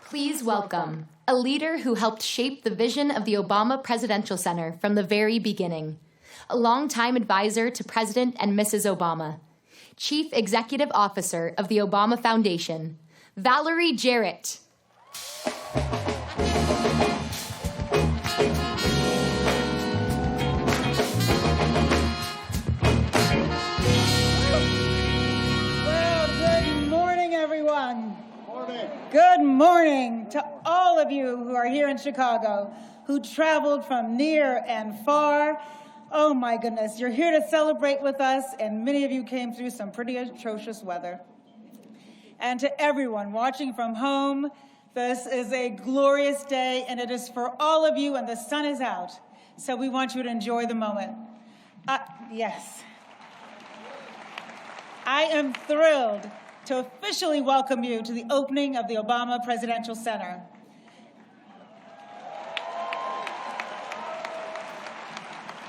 Please welcome a leader who helped shape the vision of the Obama Presidential Center from the very beginning, a longtime advisor to President and Mrs. Obama, Chief Executive Officer of the Obama Foundation, Valerie Jarrett. Good morning to all of you who are here in Chicago, who traveled from near and far. Oh my goodness, you're here to celebrate with us, and many of you came through some pretty atrocious weather. And to everyone watching from home, this is a glorious day, and it is for all of you, and the sun is out. So we want you to enjoy the moment. Yes. I am thrilled to officially welcome you to the opening of the Obama Presidential Center.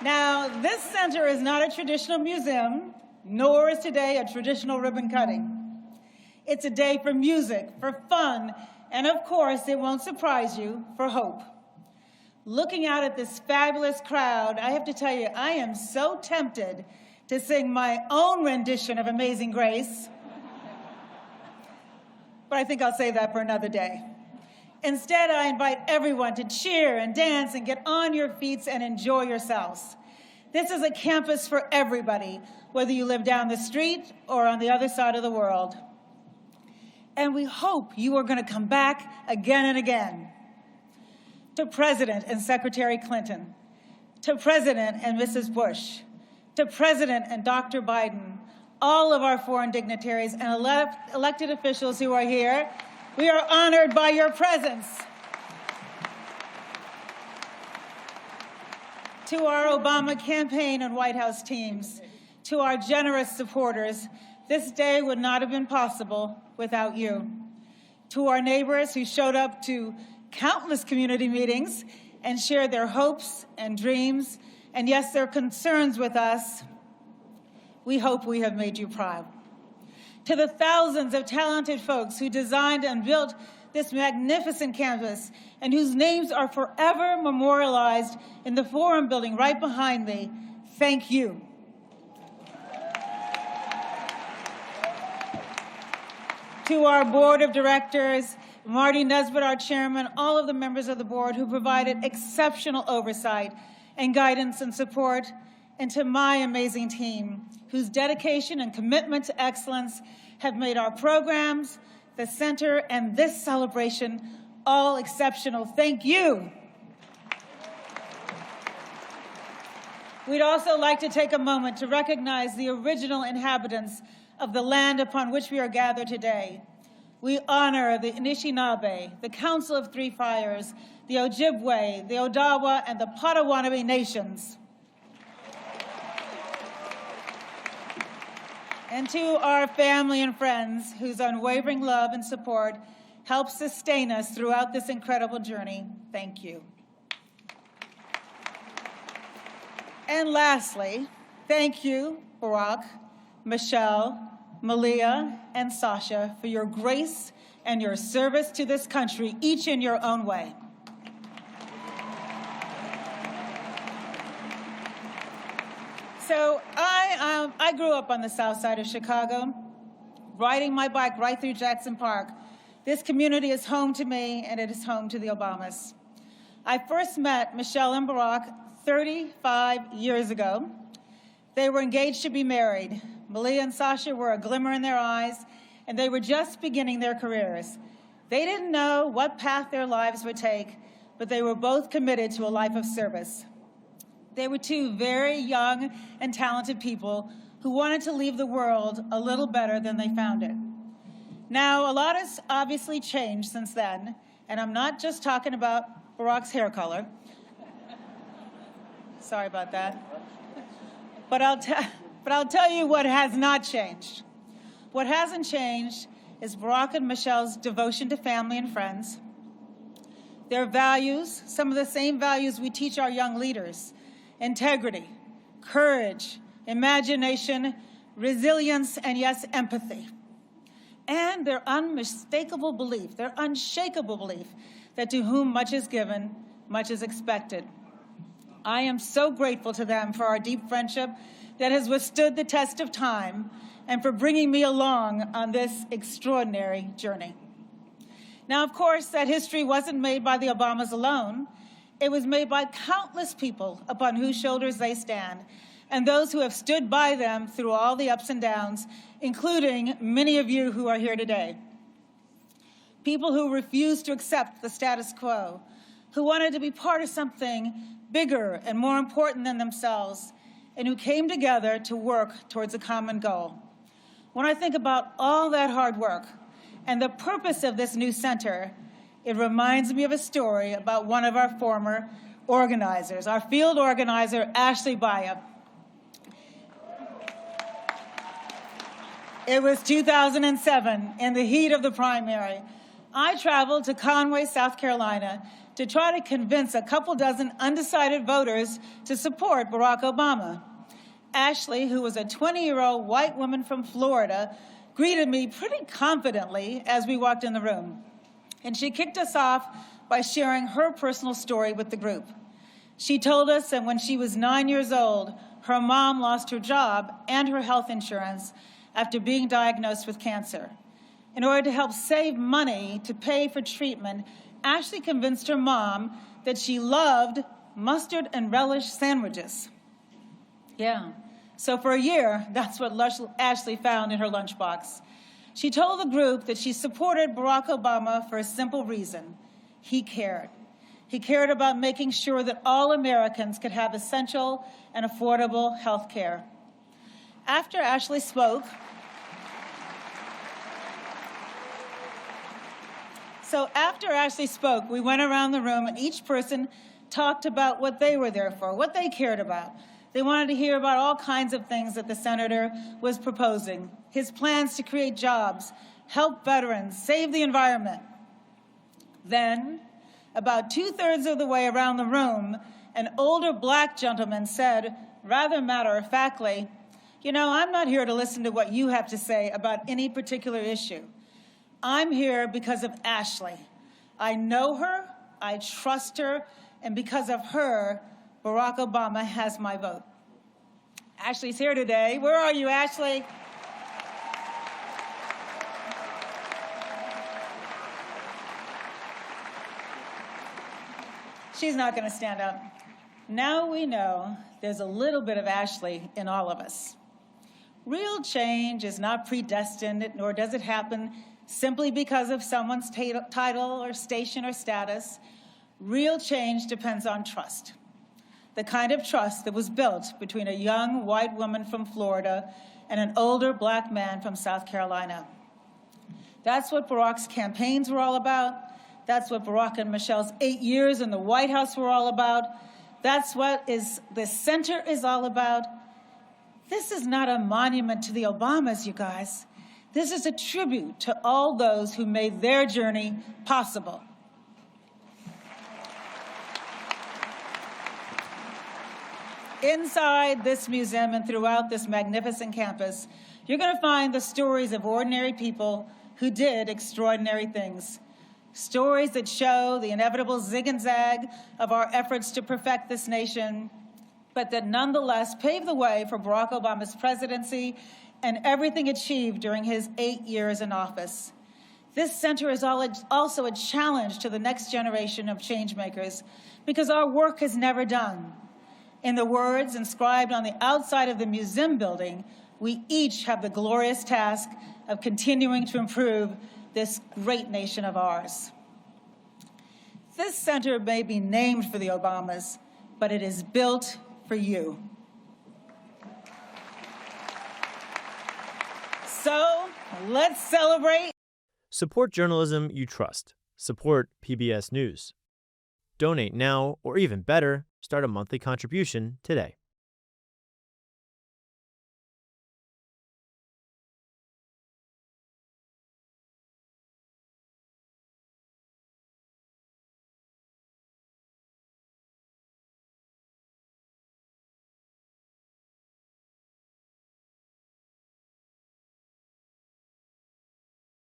Now, this center is not a traditional museum, nor is today a traditional ribbon cutting. It's a day for music, for fun, and of course, it won't surprise you, for hope. Looking out at this fabulous crowd, I have to tell you, I am so tempted to sing my own rendition of Amazing Grace, but I think I'll save that for another day. Instead, I invite everyone to cheer and dance and get on your feet and enjoy yourselves. This is a campus for everybody, whether you live down the street or on the other side of the world. And we hope you are going to come back again and again. To President and Secretary Clinton, to President and Mrs. Bush, to President and Dr. Biden, all of our foreign dignitaries and elected officials who are here, we are honored by your presence. To our Obama campaign and White House teams, to our generous supporters, this day would not have been possible without you. To our neighbors who showed up to countless community meetings and shared their hopes and dreams, and yes, their concerns with us, we hope we have made you proud. To the thousands of talented folks who designed and built this magnificent campus and whose names are forever memorialized in the Forum building right behind me, thank you. To our board of directors, Marty Nesbitt, our chairman, all of the members of the board who provided exceptional oversight and guidance and support, and to my amazing team, whose dedication and commitment to excellence have made our programs, the center, and this celebration all exceptional. Thank you. We'd also like to take a moment to recognize the original inhabitants of the land upon which we are gathered today. We honor the Anishinaabe, the Council of Three Fires, the Ojibwe, the Odawa, and the Potawatomi nations. And to our family and friends whose unwavering love and support help sustain us throughout this incredible journey, thank you. And lastly, thank you, Barack, Michelle, Malia, and Sasha, for your grace and your service to this country, each in your own way. So I grew up on the south side of Chicago, riding my bike right through Jackson Park. This community is home to me, and it is home to the Obamas. I first met Michelle and Barack 35 years ago. They were engaged to be married. Malia and Sasha were a glimmer in their eyes, and they were just beginning their careers. They didn't know what path their lives would take, but they were both committed to a life of service. They were two very young and talented people who wanted to leave the world a little better than they found it. Now, a lot has obviously changed since then, and I'm not just talking about Barack's hair color. Sorry about that. But I'll tell you what has not changed. What hasn't changed is Barack and Michelle's devotion to family and friends, their values, some of the same values we teach our young leaders: integrity, courage, imagination, resilience, and yes, empathy. and their unmistakable belief, their unshakable belief that to whom much is given, much is expected. I am so grateful to them for our deep friendship that has withstood the test of time and for bringing me along on this extraordinary journey. Now, of course, that history wasn't made by the Obamas alone. It was made by countless people upon whose shoulders they stand, and those who have stood by them through all the ups and downs, including many of you who are here today. People who refused to accept the status quo, who wanted to be part of something bigger and more important than themselves, and who came together to work towards a common goal. When I think about all that hard work and the purpose of this new center, it reminds me of a story about one of our former organizers, our field organizer, Ashley Baya. It was 2007, in the heat of the primary. I traveled to Conway, South Carolina, to try to convince a couple dozen undecided voters to support Barack Obama. Ashley, who was a 20-year-old white woman from Florida, greeted me pretty confidently as we walked in the room. And she kicked us off by sharing her personal story with the group. She told us that when she was 9 years old, her mom lost her job and her health insurance after being diagnosed with cancer. In order to help save money to pay for treatment, Ashley convinced her mom that she loved mustard and relish sandwiches. Yeah. So for a year, that's what Ashley found in her lunchbox. She told the group that she supported Barack Obama for a simple reason. He cared. He cared about making sure that all Americans could have essential and affordable health care. After Ashley spoke, we went around the room and each person talked about what they were there for, what they cared about. They wanted to hear about all kinds of things that the senator was proposing, his plans to create jobs, help veterans, save the environment. Then, about 2/3 of the way around the room, an older black gentleman said, rather matter-of-factly, "You know, I'm not here to listen to what you have to say about any particular issue. I'm here because of Ashley. I know her, I trust her, and because of her, Barack Obama has my vote." Ashley's here today. Where are you, Ashley? She's not going to stand up. Now we know there's a little bit of Ashley in all of us. Real change is not predestined, nor does it happen simply because of someone's title or station or status. Real change depends on trust. The kind of trust that was built between a young white woman from Florida and an older black man from South Carolina. That's what Barack's campaigns were all about. That's what Barack and Michelle's 8 years in the White House were all about. That's what the center is all about. This is not a monument to the Obamas, you guys. This is a tribute to all those who made their journey possible. Inside this museum and throughout this magnificent campus, you're going to find the stories of ordinary people who did extraordinary things. Stories that show the inevitable zig and zag of our efforts to perfect this nation, but that nonetheless paved the way for Barack Obama's presidency and everything achieved during his 8 years in office. This center is also a challenge to the next generation of changemakers because our work is never done. In the words inscribed on the outside of the museum building, we each have the glorious task of continuing to improve this great nation of ours. This center may be named for the Obamas, but it is built for you. So let's celebrate. Support journalism you trust. Support PBS News. Donate now, or even better, start a monthly contribution today.